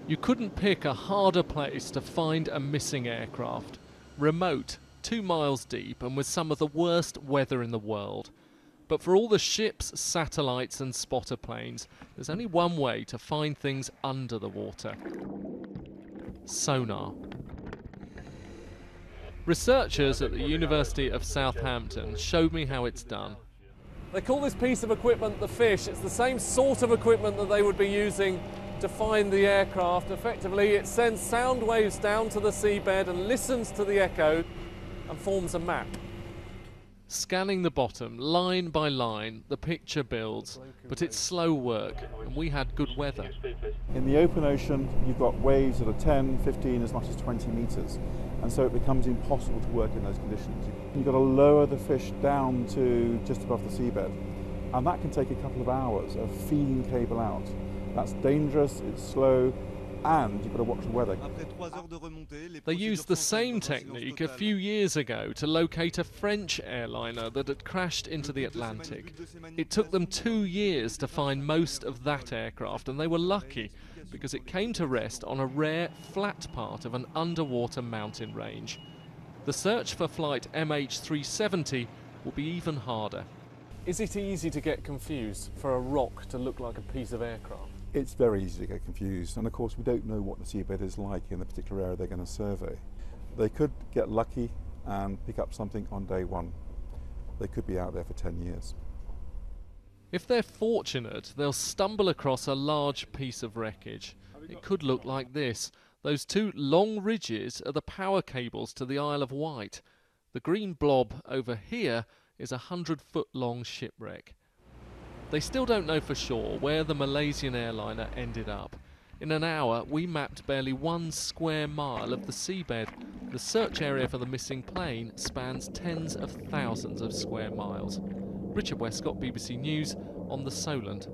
You couldn't pick a harder place to find a missing aircraft. Remote, 2 miles deep, and with some of the worst weather in the world. But for all the ships, satellites and spotter planes, there's only one way to find things under the water. Sonar. Researchers at the University of Southampton showed me how it's done. They call this piece of equipment the fish. It's the same sort of equipment that they would be using to find the aircraft. Effectively, it sends sound waves down to the seabed and listens to the echo and forms a map. Scanning the bottom, line by line, the picture builds, but it's slow work, and we had good weather. In the open ocean, you've got waves that are 10, 15, as much as 20 metres, and so it becomes impossible to work in those conditions. You've got to lower the fish down to just above the seabed, and that can take a couple of hours of feeding cable out. That's dangerous, it's slow, and you've got to watch the weather. They used the same technique a few years ago to locate a French airliner that had crashed into the Atlantic. It took them 2 years to find most of that aircraft, and they were lucky because it came to rest on a rare flat part of an underwater mountain range. The search for flight MH370 will be even harder. Is it easy to get confused for a rock to look like a piece of aircraft? It's very easy to get confused, and of course we don't know what the seabed is like in the particular area they're going to survey. They could get lucky and pick up something on day one. They could be out there for 10 years. If they're fortunate, they'll stumble across a large piece of wreckage. It could look like this. Those 2 long ridges are the power cables to the Isle of Wight. The green blob over here is a 100-foot-long shipwreck. They still don't know for sure where the Malaysian airliner ended up. In an hour, we mapped barely 1 square mile of the seabed. The search area for the missing plane spans tens of thousands of square miles. Richard Westcott, BBC News, on the Solent.